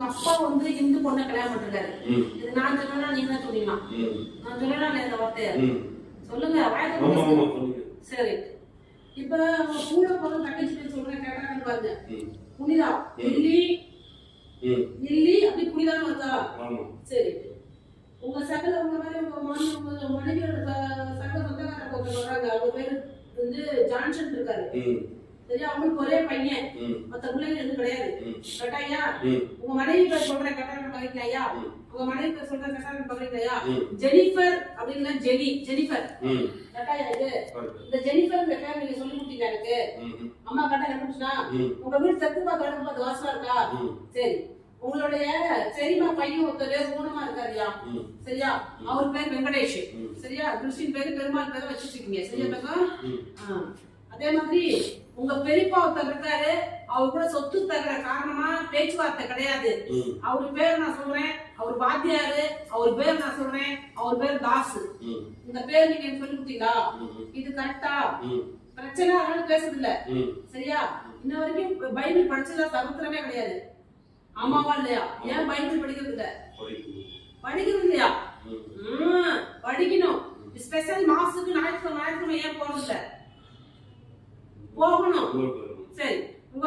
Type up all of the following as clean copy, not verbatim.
அப்பா வந்து இந்து பொண்ணை கல்யாணம் பண்ணிருக்காரு. இது நான் சொன்னா நீங்க தான் சொன்னீங்களா? நான் சொன்னா இந்த வார்த்தைய சொல்லுங்க. சரி, இப்ப கூட போற தங்கச்சி சொல்றேன் கேட்டாங்க பாருங்க. புனிதா இல்லி இல்லி அப்படி புனிதான்னு வருதா? சரி, உங்க சகல உங்க மாதிரி உங்க மனைவியோட சகல சொந்தக்காரர் சொல்றாங்க. அவங்க பேரு வந்து ஜான்சன் இருக்காரு. சரியா? அவங்களுக்கு ஒரே பையன், மத்த பிள்ளைங்க எதுவும் கிடையாது. கட்டாயா உங்க மனைவி பேர் சொல்ற கட்டாயம் பகிர்லையா? உங்க மனைவி பேர் சொல்ற கட்டாயம் பகிர்லையா? ஜெனிஃபர் அப்படின்னா ஜெனிஃபர் கட்டாயா? இது இந்த ஜெனிஃபர் பேர் நீங்க சொல்லி கொடுத்தீங்க எனக்கு. அம்மா கட்டா கண்டுபிடிச்சா உங்க வீடு தெற்கு பார்த்து வாசலா இருக்கா? சரி, உங்களுடைய சரிமா பையன் ஒருத்தர் ஊனமா இருக்காருயா. சரியா? அவர் பேர் வெங்கடேஷ். சரியா? கிறிஸ்டின் பேரு பெருமாள் பேரை வச்சுருக்கீங்க. சரியா? அதே மாதிரி உங்க பெரியப்பா ஒருத்தர் இருக்காரு. அவர் கூட சொத்து தகுற காரணமா பேச்சுவார்த்தை கிடையாது. அவரு பேர் நான் சொல்றேன், அவர் வாத்தியாரு. அவர் பேர் நான் சொல்றேன், அவர் பேர் தாசு. இந்த பேர் நீங்க சொல்லி கொடுத்தீங்களா? இது கரெக்டா? பிரச்சனை அதனால பேசுறது இல்ல. சரியா? இன்ன வரைக்கும் பைபிள் படிச்சதா சரித்திரமே கிடையாது. ஆமாவா இல்லையா? ஏன் பைபிள் படிக்கிறது இல்ல? படிக்கிறது இல்லையா? படிக்கணும். ஸ்பெஷல் மாசுக்கு ஞாயிற்றுக்கிழமை ஏன் போறது இல்ல? போகணும். சரி, உங்க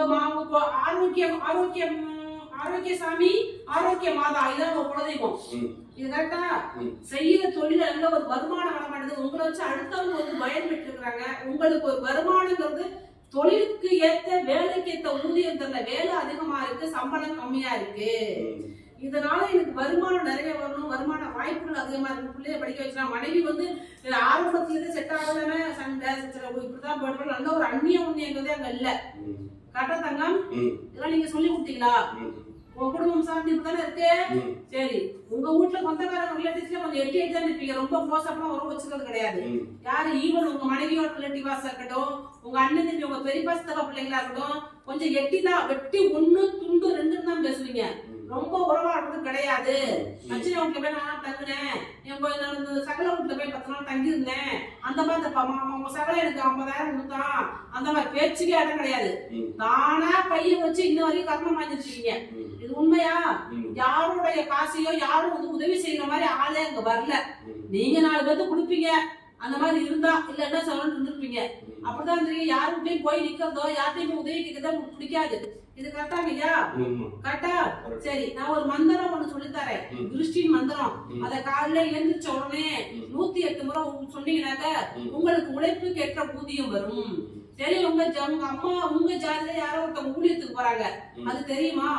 ஆரோக்கிய சாமி, ஆரோக்கிய மாதா, இதான் உங்க குலதெய்வம். இது கரெக்டா? செய்யற தொழில நல்ல ஒரு வருமானம் வர மாட்டேங்குது. உங்களை வச்சு அடுத்தவங்க வந்து பயன் பெற்று இருக்காங்க. உங்களுக்கு ஒரு வருமானங்கிறது தொழிலுக்கு ஏத்த வேலைக்கு ஏத்த ஊதியம் தரல. வேலை அதிகமா இருக்கு, சம்பளம் கம்மியா இருக்கு. இதனால எனக்கு வருமானம் நிறைய வரணும், வருமான வாய்ப்புகள் அதிகமா இருக்கு. பிள்ளைய படிக்க வச்சுக்கலாம். மனைவி வந்து ஆரம்பத்துல இருந்து செட் ஆகலன்னு சண்டை இப்படிதான் போயிட்டு நல்ல ஒரு அந்நிய உண்மைங்கிறதே அங்க இல்ல. கரெக்டா தங்கம்? இதெல்லாம் நீங்க சொல்லி கொடுத்தீங்களா? உங்க குடும்பம் சார்ந்து இப்பதானே இருக்கு. சரி, உங்க வீட்டுல சொந்தக்காரங்க ரிலேட்டிவ்ஸ்ல கொஞ்சம் எட்டி தான் இருப்பீங்க. ரொம்ப மோசமா உறவு வச்சுக்கிறது கிடையாது. யாரு ஈவன் உங்க மனைவியோட ரிலேட்டிவாஸா இருக்கட்டும், உங்க அண்ணன் தம்பி, உங்க பெரியப்பா சித்தப்பா பிள்ளைங்களா இருக்கட்டும், கொஞ்சம் எட்டிதான் வெட்டி 1 துண்டு 2 தான் பேசுவீங்க. ரொம்ப உறவாடுறது கிடையாது. அச்சனை வீட்டுல போய் நான் தங்குனேன், சகல வீட்டுல போய் 10 நாள் தங்கி இருந்தேன், அந்த மாதிரி சகல எனக்கு 50,000 கொடுத்தான், அந்த மாதிரி பேச்சுக்கே இடம் கிடையாது. தானா பையன் வச்சு இன்ன வரைக்கும் கர்மம் வாங்கிருக்கீங்க. இது உண்மையா? யாருடைய காசையோ யாரும் வந்து உதவி செய்யற மாதிரி ஆளே அங்க வரல. நீங்க 4 பேருக்கு கொடுப்பீங்க. அந்த மாதிரி இருந்தா இல்ல என்ன சொல்லணும்னு இருந்திருப்பீங்க. அப்படிதான் தெரியும். யாருக்கிட்டையும் போய் நிக்கிறதோ யார்கிட்டையும் உதவி கேட்கறதோ உங்களுக்கு பிடிக்காது. இது கரெக்டா இல்லையா? கரெக்டா? சரி, நான் ஒரு மந்திரம் ஒண்ணு சொல்லித்தரேன். கிறிஸ்டின் மந்திரம். அத காலையில எழுந்திரிச்ச உடனே 108 முறை சொன்னீங்கன்னாக்க உங்களுக்கு உழைப்புக்கு ஏற்ற ஊதியம் வரும். சரி, உங்க அம்மா உங்க ஜாதியில யாரோ ஒருத்தவங்க ஊழியத்துக்கு போறாங்க. அது தெரியுமா?